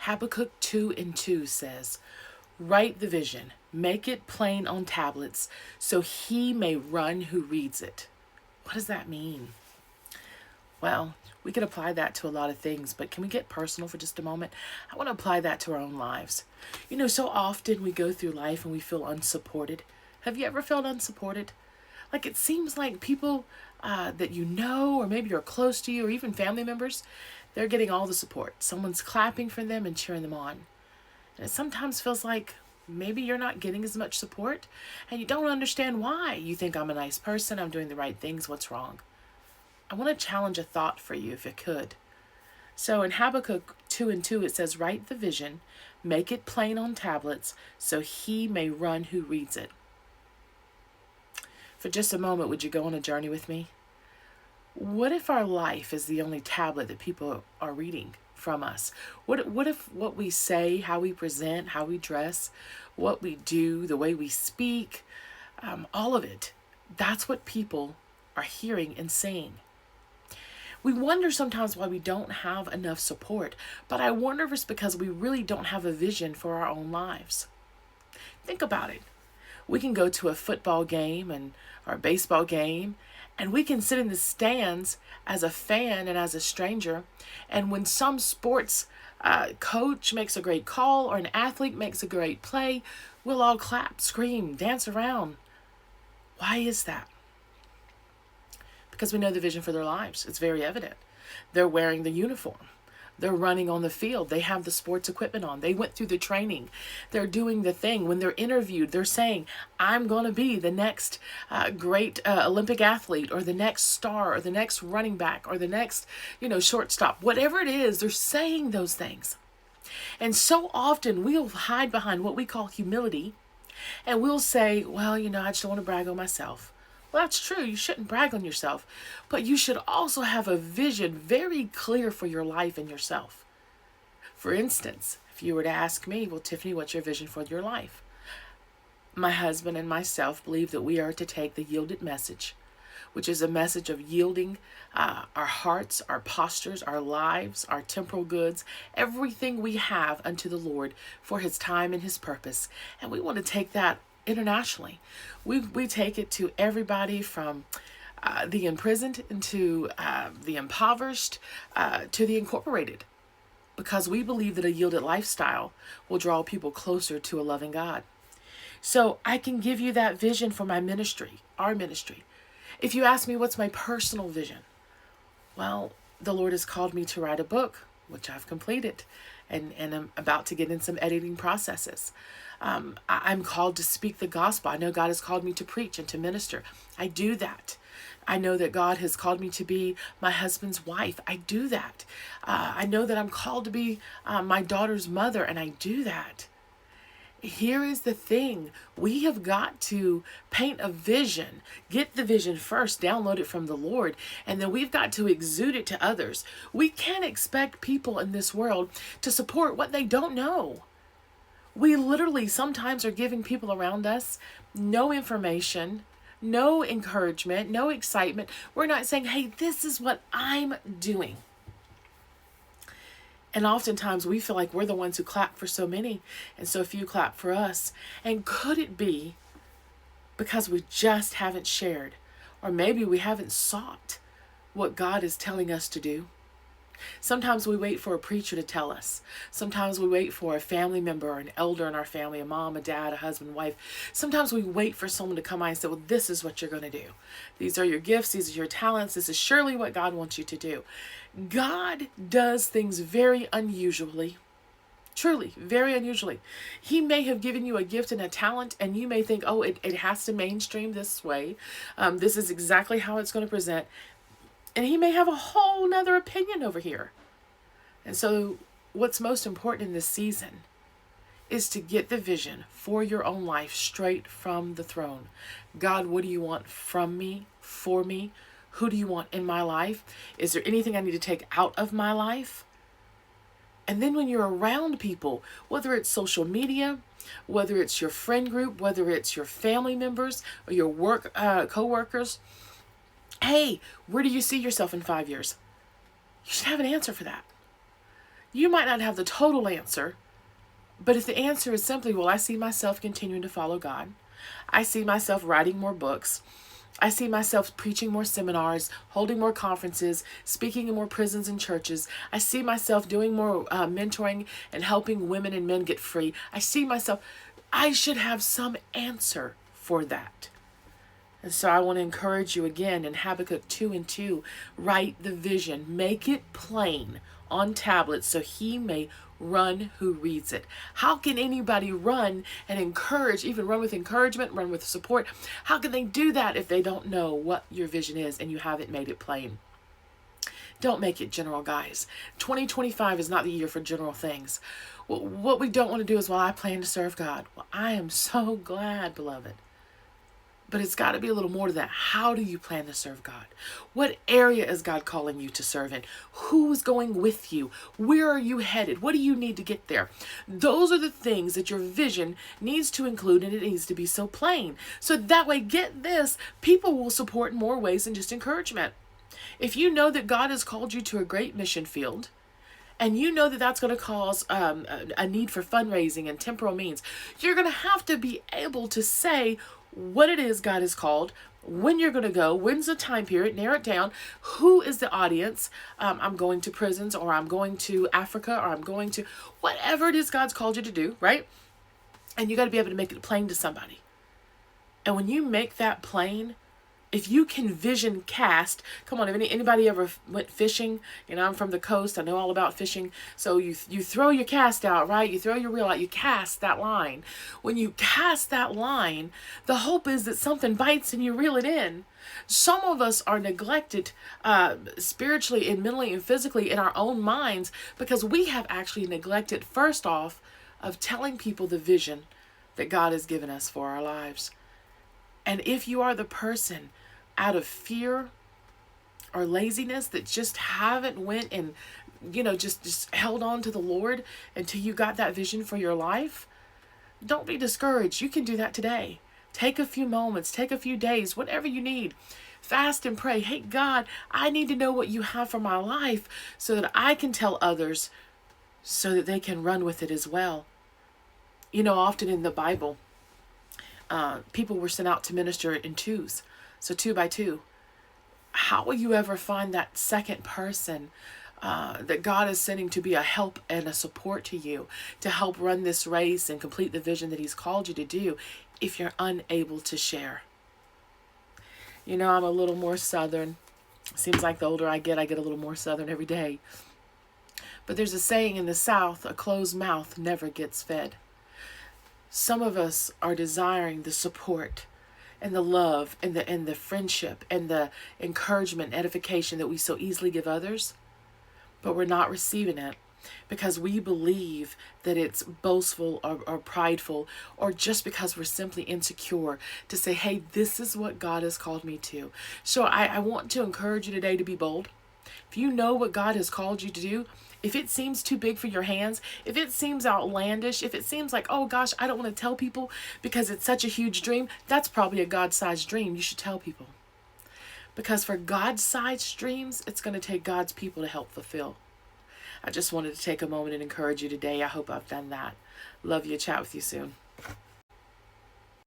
Habakkuk 2:2 says, write the vision, make it plain on tablets, so he may run who reads it. What does that mean? Well, we could apply that to a lot of things, but can we get personal for just a moment? I want to apply that to our own lives. So often we go through life and we feel unsupported. Have you ever felt unsupported? Like it seems like people that you know, or maybe are close to you, or even family members, they're getting all the support. Someone's clapping for them and cheering them on. And it sometimes feels like maybe you're not getting as much support and you don't understand why. You think, I'm a nice person, I'm doing the right things, what's wrong? I want to challenge a thought for you if it could. So in Habakkuk 2:2 it says, write the vision, make it plain on tablets, so he may run who reads it. For just a moment, would you go on a journey with me? What if our life is the only tablet that people are reading from us? What if what we say, how we present, how we dress, what we do, the way we speak, all of it, that's what people are hearing and seeing? We wonder sometimes why we don't have enough support, but I wonder if it's because we really don't have a vision for our own lives. Think about it. We can go to a football game or a baseball game, and we can sit in the stands as a fan and as a stranger, and when some sports coach makes a great call or an athlete makes a great play, we'll all clap, scream, dance around. Why is that? Because we know the vision for their lives. It's very evident. They're wearing the uniform. They're running on the field. They have the sports equipment on. They went through the training. They're doing the thing. When they're interviewed, they're saying, I'm going to be the next great Olympic athlete, or the next star, or the next running back, or the next, shortstop. Whatever it is, they're saying those things. And so often we'll hide behind what we call humility, and we'll say, well, I just don't want to brag on myself. Well, that's true. You shouldn't brag on yourself, but you should also have a vision very clear for your life and yourself. For instance, if you were to ask me, well, Tiffany, what's your vision for your life? My husband and myself believe that we are to take the yielded message, which is a message of yielding our hearts, our postures, our lives, our temporal goods, everything we have unto the Lord for his time and his purpose. And we want to take that internationally. We take it to everybody from the imprisoned into the impoverished to the incorporated, because we believe that a yielded lifestyle will draw people closer to a loving God. So I can give you that vision for my ministry, our ministry. If you ask me what's my personal vision, well, the Lord has called me to write a book, which I've completed, and I'm about to get in some editing processes. I'm called to speak the gospel. I know God has called me to preach and to minister. I do that. I know that God has called me to be my husband's wife. I do that. I know that I'm called to be my daughter's mother, and I do that. Here is the thing. We have got to paint a vision, get the vision first, download it from the Lord, and then we've got to exude it to others. We can't expect people in this world to support what they don't know. We literally sometimes are giving people around us no information, no encouragement, no excitement. We're not saying, hey, this is what I'm doing. And oftentimes we feel like we're the ones who clap for so many and so few clap for us. And could it be because we just haven't shared, or maybe we haven't sought what God is telling us to do? Sometimes we wait for a preacher to tell us. Sometimes we wait for a family member or an elder in our family, a mom, a dad, a husband, wife. Sometimes we wait for someone to come by and say, well, this is what you're going to do. These are your gifts. These are your talents. This is surely what God wants you to do. God does things very unusually. Truly, very unusually. He may have given you a gift and a talent, and you may think, oh, it has to mainstream this way. This is exactly how it's going to present. And he may have a whole nother opinion over here. And so what's most important in this season is to get the vision for your own life straight from the throne. God, what do you want from me, for me? Who do you want in my life? Is there anything I need to take out of my life? And then when you're around people, whether it's social media, whether it's your friend group, whether it's your family members or your work co-workers, hey, where do you see yourself in 5 years? You should have an answer for that. You might not have the total answer, but if the answer is simply, well, I see myself continuing to follow God. I see myself writing more books. I see myself preaching more seminars, holding more conferences, speaking in more prisons and churches. I see myself doing more mentoring and helping women and men get free. I see myself, I should have some answer for that. And so I want to encourage you again in Habakkuk 2:2, write the vision, make it plain on tablets so he may run who reads it. How can anybody run and encourage, even run with encouragement, run with support? How can they do that if they don't know what your vision is and you haven't made it plain? Don't make it general, guys. 2025 is not the year for general things. What we don't want to do is, well, I plan to serve God. Well, I am so glad, beloved. But it's got to be a little more to that. How do you plan to serve God? What area is God calling you to serve in? Who's going with you? Where are you headed? What do you need to get there? Those are the things that your vision needs to include, and it needs to be so plain. So that way, get this, people will support in more ways than just encouragement. If you know that God has called you to a great mission field, and you know that that's going to cause a need for fundraising and temporal means, you're going to have to be able to say what it is God has called, when you're going to go, when's the time period, narrow it down, who is the audience. I'm going to prisons, or I'm going to Africa, or I'm going to whatever it is God's called you to do, right? And you got to be able to make it plain to somebody. And when you make that plain, if you can vision cast, come on, if anybody ever went fishing, I'm from the coast, I know all about fishing. So you throw your cast out, right? You throw your reel out, you cast that line. When you cast that line, the hope is that something bites and you reel it in. Some of us are neglected spiritually and mentally and physically in our own minds because we have actually neglected, first off, of telling people the vision that God has given us for our lives. And if you are the person out of fear or laziness that just haven't went and, just held on to the Lord until you got that vision for your life, don't be discouraged. You can do that today. Take a few moments, take a few days, whatever you need. Fast and pray. Hey, God, I need to know what you have for my life so that I can tell others so that they can run with it as well. Often in the Bible, people were sent out to minister in twos. So 2 by 2. How will you ever find that second person that God is sending to be a help and a support to you, to help run this race and complete the vision that he's called you to do, if you're unable to share? I'm a little more Southern. Seems like the older I get a little more Southern every day. But there's a saying in the South, a closed mouth never gets fed. Some of us are desiring the support and the love and the friendship and the encouragement and edification that we so easily give others, but we're not receiving it because we believe that it's boastful or prideful, or just because we're simply insecure to say, hey, this is what God has called me to. So I want to encourage you today to be bold. If you know what God has called you to do, if it seems too big for your hands, if it seems outlandish, if it seems like, oh gosh, I don't want to tell people because it's such a huge dream, that's probably a God-sized dream. You should tell people. Because for God-sized dreams, it's going to take God's people to help fulfill. I just wanted to take a moment and encourage you today. I hope I've done that. Love you. Chat with you soon.